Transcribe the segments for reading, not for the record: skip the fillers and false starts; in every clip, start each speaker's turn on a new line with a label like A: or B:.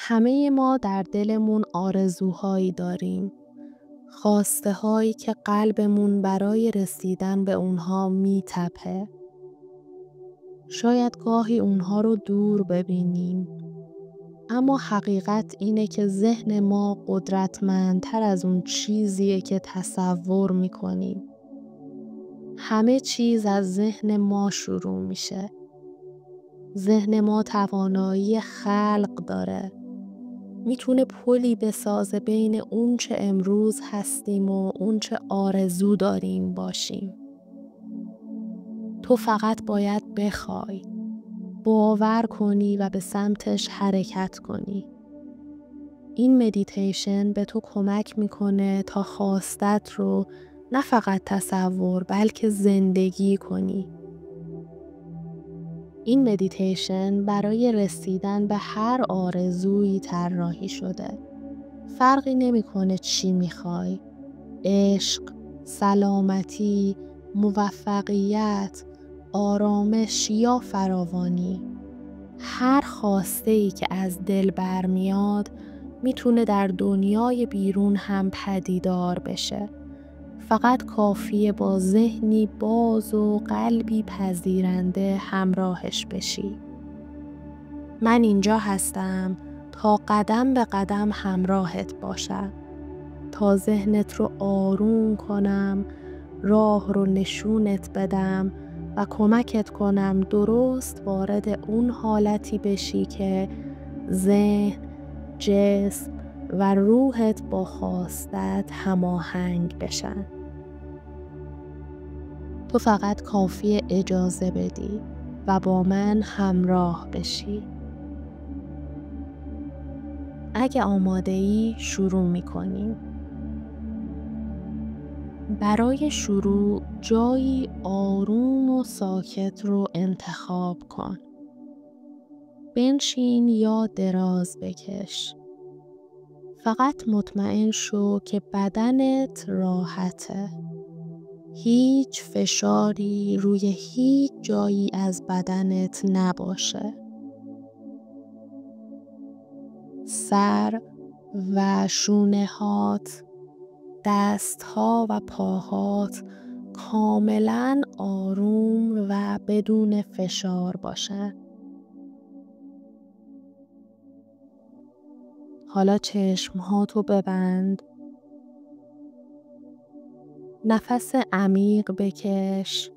A: همه ما در دلمون آرزوهایی داریم، خواسته هایی که قلبمون برای رسیدن به اونها میتپه. شاید گاهی اونها رو دور ببینیم، اما حقیقت اینه که ذهن ما قدرتمندتر از اون چیزیه که تصور میکنیم. همه چیز از ذهن ما شروع میشه. ذهن ما توانایی خلق داره. میتونه پلی بسازه بین اون چه امروز هستیم و اون چه آرزو داریم باشیم. تو فقط باید بخوای، باور کنی و به سمتش حرکت کنی. این مدیتیشن به تو کمک میکنه تا خواستت رو نه فقط تصور بلکه زندگی کنی. این مدیتیشن برای رسیدن به هر آرزویی طراحی شده. فرقی نمیکنه چی میخوای. عشق، سلامتی، موفقیت، آرامش یا فراوانی. هر خواسته‌ای که از دل برمیاد میتونه در دنیای بیرون هم پدیدار بشه. فقط کافیه با ذهنی باز و قلبی پذیرنده همراهش بشی. من اینجا هستم تا قدم به قدم همراهت باشم، تا ذهنت رو آروم کنم، راه رو نشونت بدم و کمکت کنم درست وارد اون حالتی بشی که ذهن، جسم و روحت با خواستت هماهنگ بشن. تو فقط کافیه اجازه بدی و با من همراه بشی. اگه آماده‌ای شروع می‌کنیم. برای شروع جایی آروم و ساکت رو انتخاب کن. بنشین یا دراز بکش. فقط مطمئن شو که بدنت راحته. هیچ فشاری روی هیچ جایی از بدنت نباشه. سر و شونه‌هات، دست‌ها و پاهات کاملاً آروم و بدون فشار باشن. حالا چشم‌هاتو ببند. نفس عمیق بکش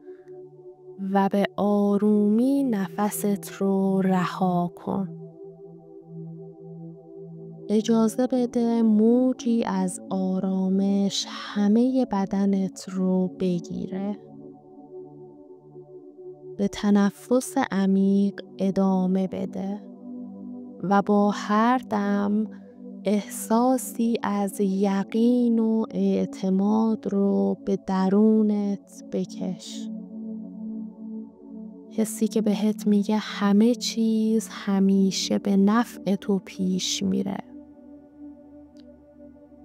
A: و به آرومی نفست رو رها کن. اجازه بده موجی از آرامش همه بدنت رو بگیره. به تنفس عمیق ادامه بده و با هر دم احساسی از یقین و اعتماد رو به درونت بکش. حسی که بهت میگه همه چیز همیشه به نفع تو پیش میره.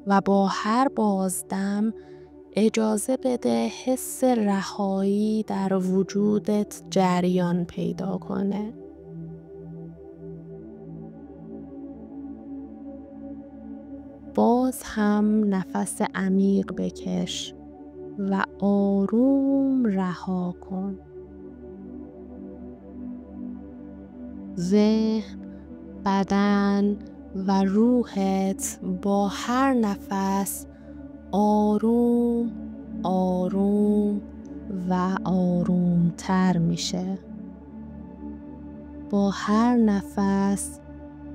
A: و با هر بازدم اجازه بده حس رهایی در وجودت جریان پیدا کنه. باز هم نفس عمیق بکش و آروم رها کن. ذهن، بدن و روحت با هر نفس آروم آروم و آرومتر میشه. با هر نفس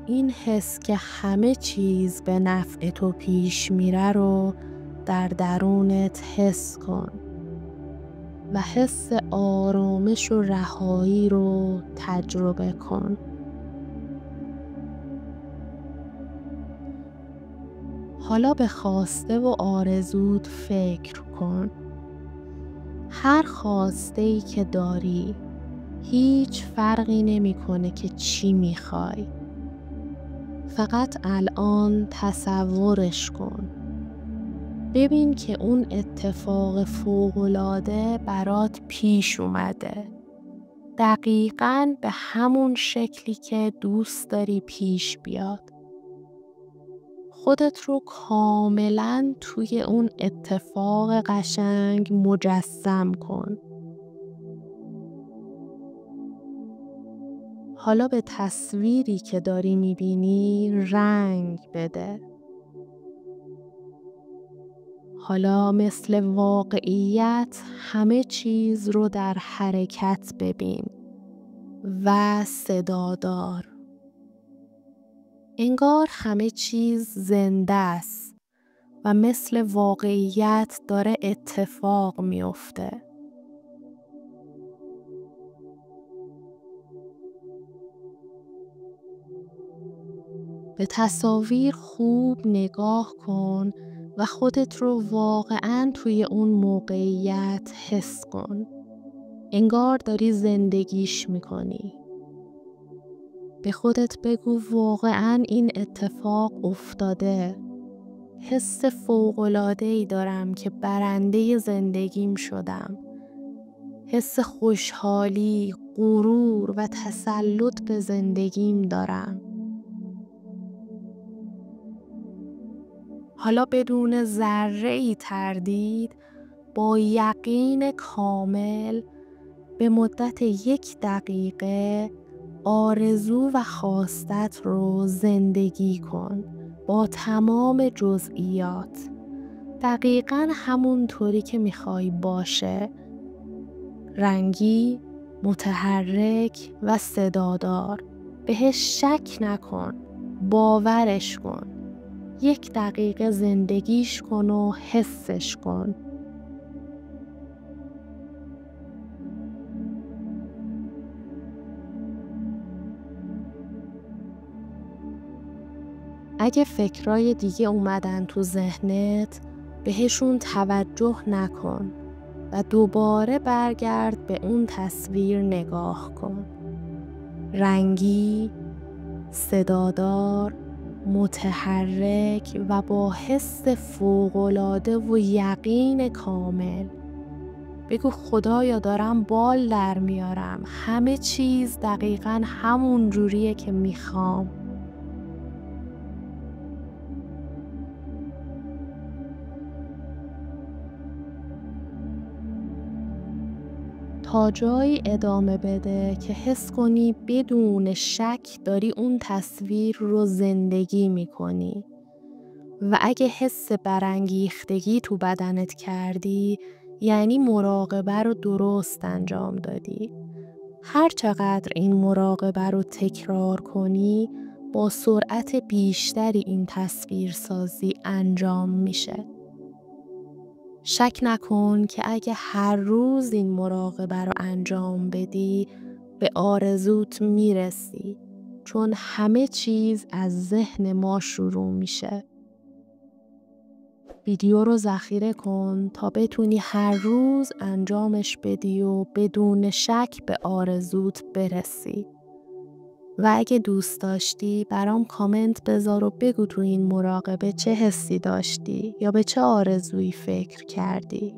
A: این حس که همه چیز به نفع تو پیش میره رو در درونت حس کن و حس آرامش و رهایی رو تجربه کن. حالا به خواسته و آرزوت فکر کن. هر خواسته‌ای که داری هیچ فرقی نمی‌کنه که چی می‌خوای. فقط الان تصورش کن. ببین که اون اتفاق فوق‌العاده برات پیش اومده. دقیقاً به همون شکلی که دوست داری پیش بیاد. خودت رو کاملا توی اون اتفاق قشنگ مجسم کن. حالا به تصویری که داری میبینی رنگ بده. حالا مثل واقعیت همه چیز رو در حرکت ببین و صدادار. انگار همه چیز زنده است و مثل واقعیت داره اتفاق میفته. به تصاویر خوب نگاه کن و خودت رو واقعاً توی اون موقعیت حس کن. انگار داری زندگیش میکنی. به خودت بگو واقعاً این اتفاق افتاده. حس فوق‌العاده‌ای دارم که برنده زندگیم شدم. حس خوشحالی، غرور و تسلط به زندگیم دارم. حالا بدون ذره‌ای تردید، با یقین کامل به مدت 1 دقیقه آرزو و خواستت رو زندگی کن با تمام جزئیات. دقیقاً همونطوری که میخوای باشه. رنگی، متحرک و صدادار. بهش شک نکن. باورش کن. 1 دقیقه زندگیش کن و حسش کن. اگه فکرای دیگه اومدن تو ذهنت، بهشون توجه نکن و دوباره برگرد به اون تصویر نگاه کن. رنگی، صدادار، متحرک و با حس فوق‌العاده و یقین کامل. بگو خدایا دارم بال در میارم. همه چیز دقیقاً همون جوریه که میخوام. تا جایی ادامه بده که حس کنی بدون شک داری اون تصویر رو زندگی میکنی. و اگه حس برانگیختگی تو بدنت کردی، یعنی مراقبه رو درست انجام دادی. هر چقدر این مراقبه رو تکرار کنی، با سرعت بیشتری این تصویرسازی انجام میشه. شک نکن که اگه هر روز این مراقبه رو انجام بدی، به آرزوت میرسی. چون همه چیز از ذهن ما شروع میشه. ویدیو رو ذخیره کن تا بتونی هر روز انجامش بدی و بدون شک به آرزوت برسی. و اگه دوست داشتی برام کامنت بذار و بگو تو این مراقبه چه حسی داشتی یا به چه آرزویی فکر کردی.